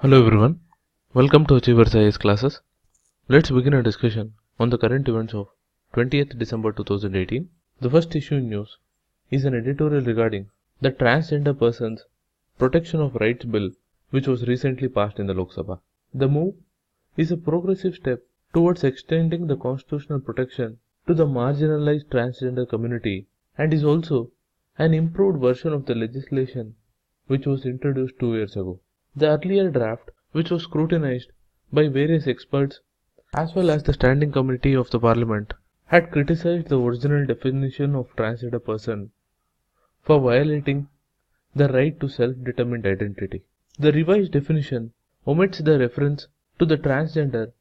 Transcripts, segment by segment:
Hello everyone, welcome to Achievers IAS classes. Let's begin a discussion on the current events of 20th December 2018. The first issue in news is an editorial regarding the Transgender Persons Protection of Rights Bill, which was recently passed in the Lok Sabha. The move is a progressive step towards extending the constitutional protection to the marginalized transgender community and is also an improved version of the legislation which was introduced 2 years ago. The earlier draft, which was scrutinized by various experts as well as the Standing Committee of the Parliament, had criticized the original definition of transgender person for violating the right to self-determined identity. The revised definition omits the reference to the transgender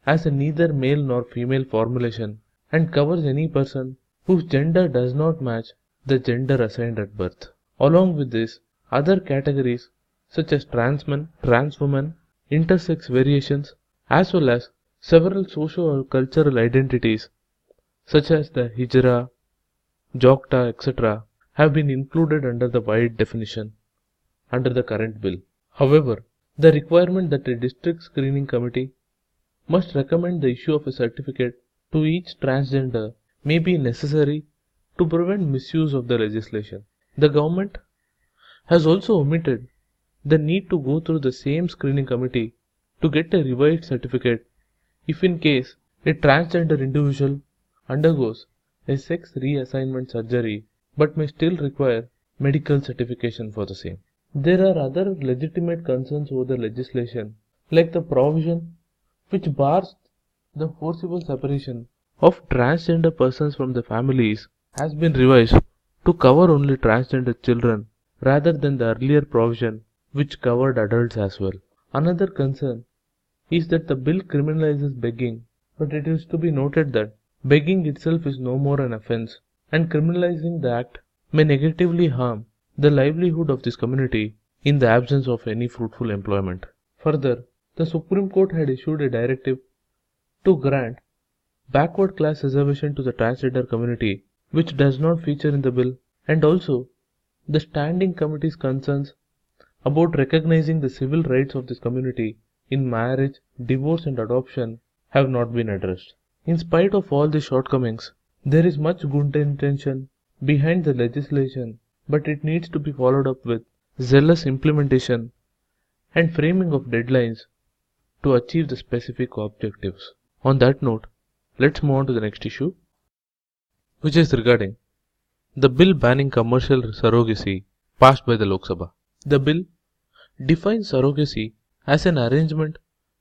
as a neither male nor female formulation and covers any person whose gender does not match the gender assigned at birth. Along with this, other categories such as trans men, trans women, intersex variations, as well as several socio-cultural identities such as the Hijra, Jokta, etc. have been included under the wide definition under the current bill. However, the requirement that a district screening committee must recommend the issue of a certificate to each transgender may be necessary to prevent misuse of the legislation. The government has also omitted the need to go through the same screening committee to get a revised certificate if in case a transgender individual undergoes a sex reassignment surgery but may still require medical certification for the same. There are other legitimate concerns over the legislation, like the provision which bars the forcible separation of transgender persons from their families has been revised to cover only transgender children rather than the earlier provision which covered adults as well. Another concern is that the bill criminalizes begging, but it is to be noted that begging itself is no more an offense, and criminalizing the act may negatively harm the livelihood of this community in the absence of any fruitful employment. Further, the Supreme Court had issued a directive to grant backward class reservation to the transgender community, which does not feature in the bill, and also the Standing Committee's concerns about recognizing the civil rights of this community in marriage, divorce and adoption have not been addressed. In spite of all these shortcomings, there is much good intention behind the legislation, but it needs to be followed up with zealous implementation and framing of deadlines to achieve the specific objectives. On that note, let's move on to the next issue, which is regarding the bill banning commercial surrogacy passed by the Lok Sabha. The bill defines surrogacy as an arrangement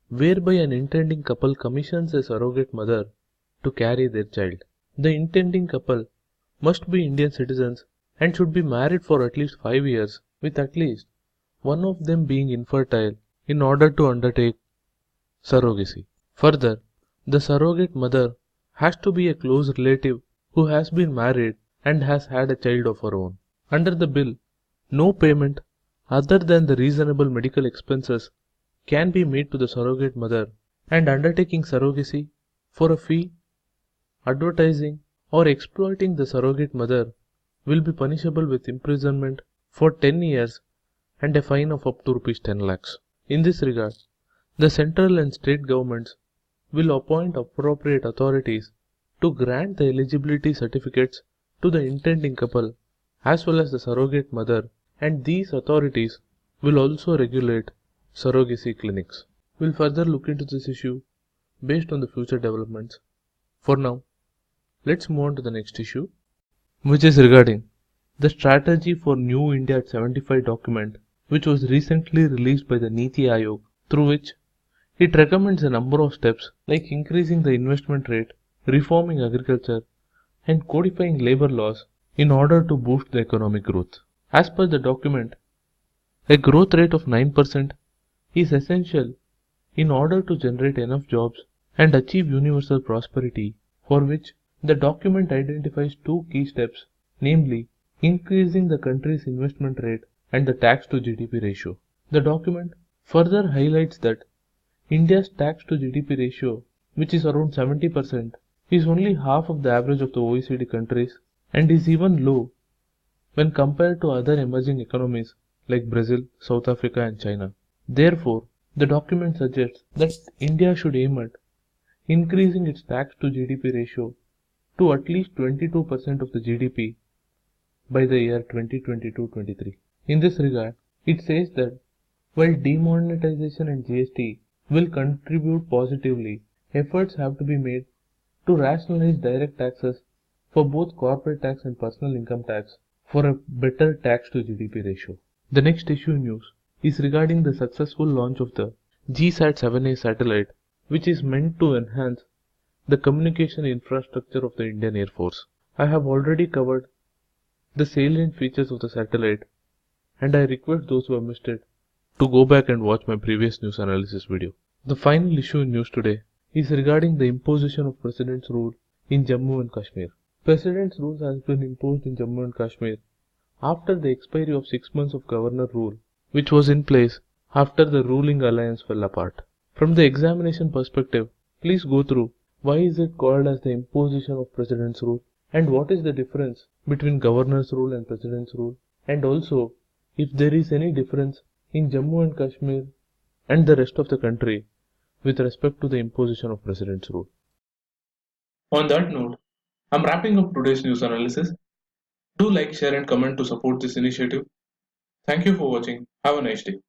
whereby an intending couple commissions a surrogate mother to carry their child. The intending couple must be Indian citizens and should be married for at least 5 years, with at least one of them being infertile in order to undertake surrogacy. Further, the surrogate mother has to be a close relative who has been married and has had a child of her own. Under the bill, no payment other than the reasonable medical expenses can be made to the surrogate mother, and undertaking surrogacy for a fee, advertising or exploiting the surrogate mother will be punishable with imprisonment for 10 years and a fine of up to Rs 10 lakhs. In this regard, the central and state governments will appoint appropriate authorities to grant the eligibility certificates to the intending couple as well as the surrogate mother, and these authorities will also regulate surrogacy clinics. We'll further look into this issue based on the future developments. For now, let's move on to the next issue, which is regarding the Strategy for New India at 75 document, which was recently released by the Niti Aayog, through which it recommends a number of steps like increasing the investment rate, reforming agriculture, and codifying labor laws in order to boost the economic growth. As per the document, a growth rate of 9% is essential in order to generate enough jobs and achieve universal prosperity, for which the document identifies 2 key steps, namely increasing the country's investment rate and the tax to GDP ratio. The document further highlights that India's tax to GDP ratio, which is around 70%, is only half of the average of the OECD countries and is even low when compared to other emerging economies like Brazil, South Africa and China. Therefore, The document suggests that India should aim at increasing its tax to GDP ratio to at least 22% of the GDP by the year 2022-23. In this regard, it says that while demonetization and GST will contribute positively, efforts have to be made to rationalize direct taxes for both corporate tax and personal income tax for a better tax to GDP ratio. The next issue news is regarding the successful launch of the GSAT-7A satellite, which is meant to enhance the communication infrastructure of the Indian Air Force. I have already covered the salient features of the satellite, and I request those who have missed it to go back and watch my previous news analysis video. The final issue in news today is regarding the imposition of President's rule in Jammu and Kashmir. President's rule has been imposed in Jammu and Kashmir after the expiry of 6 months of Governor rule, which was in place after the ruling alliance fell apart. From the examination perspective, please go through why is it called as the imposition of President's rule, and what is the difference between Governor's rule and President's rule, and also if there is any difference in Jammu and Kashmir and the rest of the country with respect to the imposition of President's rule. On that note, I'm wrapping up today's news analysis. Do like, share and comment to support this initiative. Thank you for watching. Have a nice day.